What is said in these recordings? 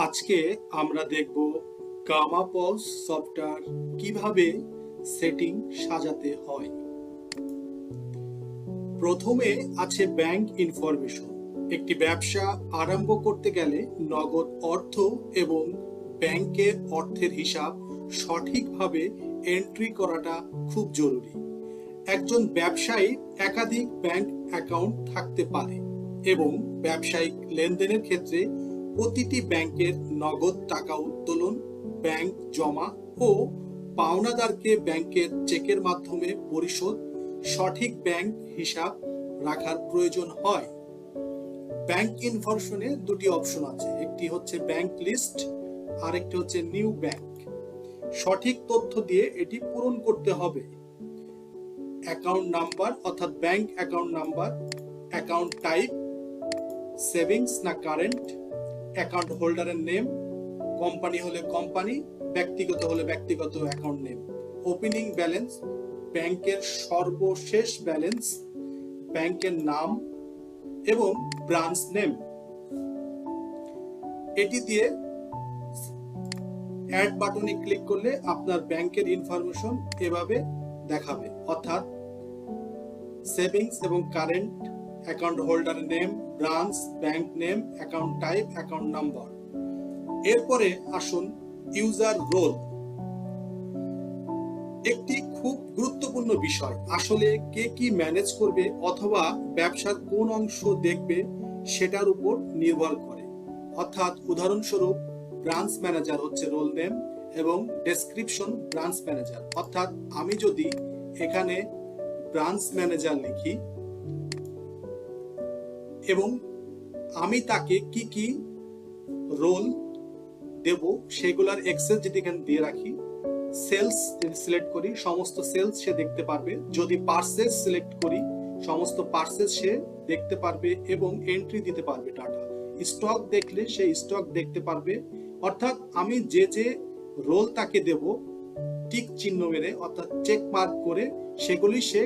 আজকে আমরা দেখব গামা পলস সফটওয়্যার কিভাবে সেটিং সাজাতে হয়। প্রথমে আছে ব্যাংক ইনফরমেশন। একটি ব্যবসা আরম্ভ করতে গেলে নগদ অর্থ এবং ব্যাংকে অর্থের হিসাব সঠিকভাবে এন্ট্রি করাটা খুব জরুরি। একজন ব্যবসায়ী একাধিক ব্যাংক অ্যাকাউন্ট থাকতে পারে এবং ব্যবসায়িক লেনদেনের ক্ষেত্রে প্রতিটি ব্যাংকের নগদ টাকা উত্তোলন, ব্যাংক জমা ও পাওনাদারকে ব্যাংকের চেকের মাধ্যমে পরিশোধ সঠিক ব্যাংক হিসাব রাখার প্রয়োজন হয়। ব্যাংক ইনফরমেশনে দুটি অপশন আছে, একটি হচ্ছে ব্যাংক লিস্ট আর একটি হচ্ছে নিউ ব্যাংক। সঠিক তথ্য দিয়ে এটি পূরণ করতে হবে। অ্যাকাউন্ট নাম্বার অর্থাৎ bank account number, account type savings না কারেন্ট, অ্যাকাউন্ট হোল্ডারের নেম, কোম্পানি হলে কোম্পানি, ব্যক্তিগত হলে ব্যক্তিগত অ্যাকাউন্ট নেম, ওপেনিং ব্যালেন্স, ব্যাংকের সর্বশেষ ব্যালেন্স, ব্যাংকের নাম এবং ব্রাঞ্চ নেম। এটি দিয়ে অ্যাড বাটনে ক্লিক করলে আপনার ব্যাংকের ইনফরমেশন এভাবে দেখাবে, অর্থাৎ সেভিংস এবং current, account holder name, branch, bank name, account type, account number. এরপরে আসুন ইউজার রোল। একটি খুব গুরুত্বপূর্ণ বিষয়, আসলে কে কি ম্যানেজ করবে অথবা ব্যবসার কোন অংশ দেখবে সেটার উপর নির্ভর করে। অর্থাৎ উদাহরণস্বরূপ ব্রাঞ্চ ম্যানেজার হচ্ছে রোল নেম এবং ডেসক্রিপশন ব্রাঞ্চ ম্যানেজার। অর্থাৎ আমি যদি এখানে ব্রাঞ্চ ম্যানেজার লিখি এবং আমি তাকে কি কি রোল দেব সেগুলার এক্সেস যদি এখানে দিয়ে রাখি, সেলস যদি সিলেক্ট করি সমস্ত সেলস সে দেখতে পারবে, যদি পার্সেস সিলেক্ট করি সমস্ত পার্সেস সে দেখতে পারবে এবং এন্ট্রি দিতে পারবে ডাটা। স্টক দেখলে সে স্টক দেখতে পারবে। অর্থাৎ আমি যে যে রোল তাকে দেব টিক চিহ্ন মেরে অর্থাৎ চেক মার্ক করে সেগুলি সে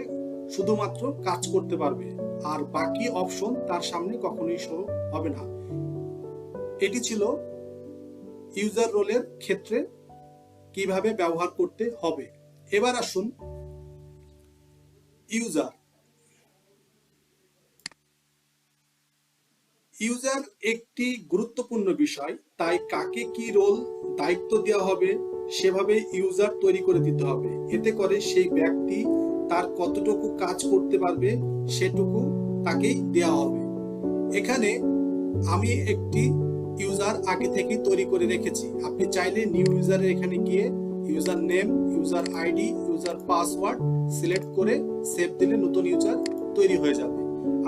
শুধুমাত্র কাজ করতে পারবে, আর বাকি অপশন তার সামনে কখনোই শো হবে না। এটি ছিল ইউজার রোলের ক্ষেত্রে কিভাবে ব্যবহার করতে হবে। এবার আসুন ইউজার। ইউজার একটি গুরুত্বপূর্ণ বিষয়, তাই কাকে কি রোল দায়িত্ব দেওয়া হবে সেভাবে ইউজার তৈরি করে দিতে হবে। এতে করে সেই ব্যক্তি তার কতটুকু কাজ করতে পারবে সেটুকু তাকেই দেওয়া হবে। এখানে আমি একটি ইউজার আগে থেকে তৈরি করে রেখেছি। আপনি চাইলে নিউ ইউজারের এখানে গিয়ে user name, user ID, user password select করে সেভ দিলে নতুন ইউজার তৈরি হয়ে যাবে।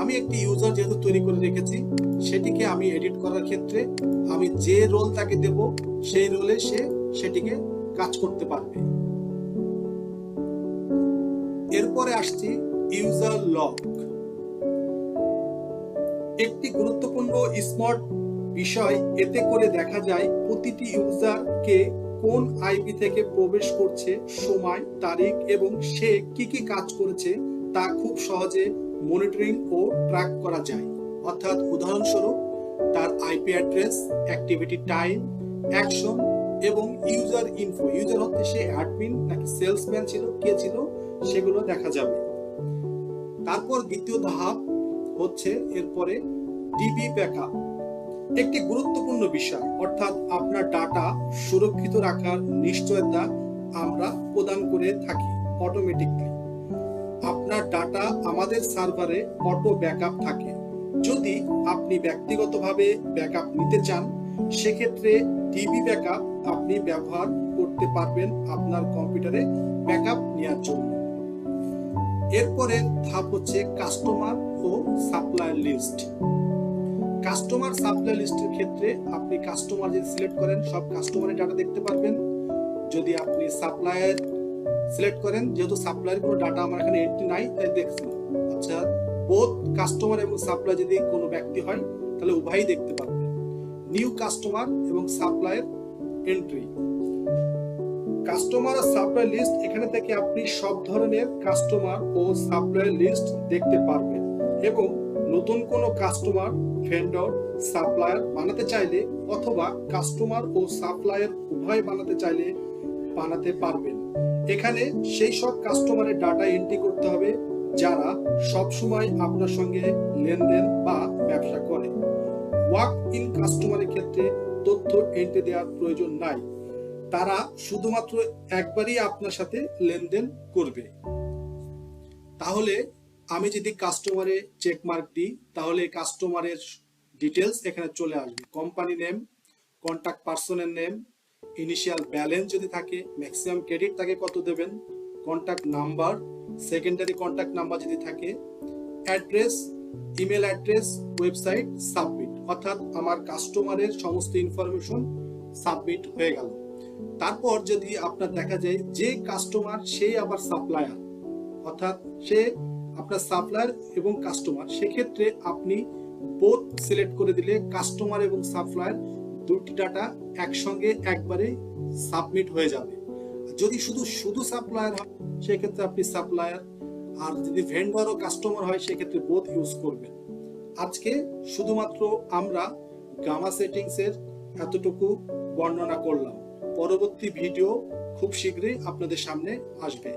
আমি একটি ইউজার যেহেতু তৈরি করে রেখেছি সেটিকে আমি এডিট করার ক্ষেত্রে আমি যে রোল তাকে দেব সেই রোলে সে সেটিকে কাজ করতে পারবে। এরপরে আসছি ইউজার লগ। একটি গুরুত্বপূর্ণ স্মার্ট বিষয়, এতে করে দেখা যায় প্রতিটি ইউজারকে কোন আইপি থেকে প্রবেশ করছে, সময়, তারিখ এবং সে কি কি কাজ করেছে তা খুব সহজে মনিটরিং ও ট্র্যাক করা যায়। অর্থাৎ উদাহরণস্বরূপ তার IP address, activity time, action এবং ইউজার ইনফো। ইউজার হচ্ছে সে অ্যাডমিন নাকি সেলসম্যান ছিল, কে ছিল সেগুলো দেখা যাবে। তারপর দ্বিতীয় ধাপ হচ্ছে এরপরে ডিবি ব্যাকআপ। একটি গুরুত্বপূর্ণ বিষয়, অর্থাৎ আপনার ডাটা সুরক্ষিত রাখার নিশ্চয়তা আমরা প্রদান করে থাকি অটোমেটিকলি। আপনার ডাটা আমাদের সার্ভারে অটো ব্যাকআপ থাকে। যদি আপনি ব্যক্তিগতভাবে ব্যাকআপ নিতে চান সেক্ষেত্রে ডিবি ব্যাকআপ আপনি ব্যবহার করতে পারবেন আপনার কম্পিউটারে ব্যাকআপ নেওয়ার জন্য। এরপরে ধাপ হচ্ছে কাস্টমার ও সাপ্লায়ার লিস্ট। কাস্টমার সাপ্লাই লিস্টের ক্ষেত্রে আপনি কাস্টমার যদি সিলেক্ট করেন সব কাস্টমারের ডাটা দেখতে পারবেন। যদি আপনি সাপ্লায়ার সিলেক্ট করেন, যেহেতু সাপ্লায়ার কোনো ডাটা আমার এখানে এন্ট্রি নাই তাই দেখছি না। আচ্ছা, বোথ কাস্টমার এবং সাপ্লাই যদি কোনো ব্যক্তি হয় তাহলে উভয়ই দেখতে পারবেন। নিউ কাস্টমার এবং সাপ্লায়ার এন্ট্রি। কাস্টমার আর সাপ্লাই লিস্ট, এখানে থেকে আপনি সব ধরনের কাস্টমার ও সাপ্লাই লিস্ট দেখতে পারবেন এবং নতুন কোনো কাস্টমার, ভেন্ডর, সাপ্লায়ার বানাতে চাইলে অথবা কাস্টমার ও সাপ্লায়ার উভয় বানাতে চাইলে বানাতে পারবেন। এখানে সেই সব কাস্টমারের ডাটা এন্ট্রি করতে হবে যারা সবসময় আপনার সঙ্গে লেনদেন বা ব্যবসা করে। ওয়াক ইন কাস্টমারের ক্ষেত্রে তথ্য এন্ট্রি দেওয়ার প্রয়োজন নাই, তারা শুধুমাত্র একবারই আপনার সাথে লেনদেন করবে। তাহলে আমি যদি কাস্টমারে চেক মার্ক দিই তাহলে কাস্টমারের ডিটেলস এখানে চলে আসবে। কোম্পানি নেম, কন্টাক্ট পার্সনের নেম, ইনিশিয়াল ব্যালেন্স যদি থাকে, ম্যাক্সিমাম ক্রেডিট তাকে কত দেবেন, contact number, secondary contact number যদি থাকে, address, email address, website, submit. অর্থাৎ আমার কাস্টমারের সমস্ত ইনফরমেশন সাবমিট হয়ে গেল। তারপর যদি আপনার দেখা যায় যে কাস্টমার সে আবার সাপ্লায়ার, অর্থাৎ সে আপনার সাপ্লায়ার এবং কাস্টমার, সেক্ষেত্রে আপনি বোথ সিলেক্ট করে দিলে কাস্টমার এবং সাপ্লায়ার দুটি ডাটা একসঙ্গে একবারে সাবমিট হয়ে যাবে। যদি শুধু সাপ্লায়ার হয় সেক্ষেত্রে আপনি সাপ্লায়ার, আর যদি ভেন্ডর ও কাস্টমার হয় সেক্ষেত্রে বোথ ইউজ করবেন। আজকে শুধুমাত্র আমরা গামা সেটিংস এর এতটুকু বর্ণনা করলাম। পরবর্তী ভিডিও খুব শীঘ্রই আপনাদের সামনে আসবে।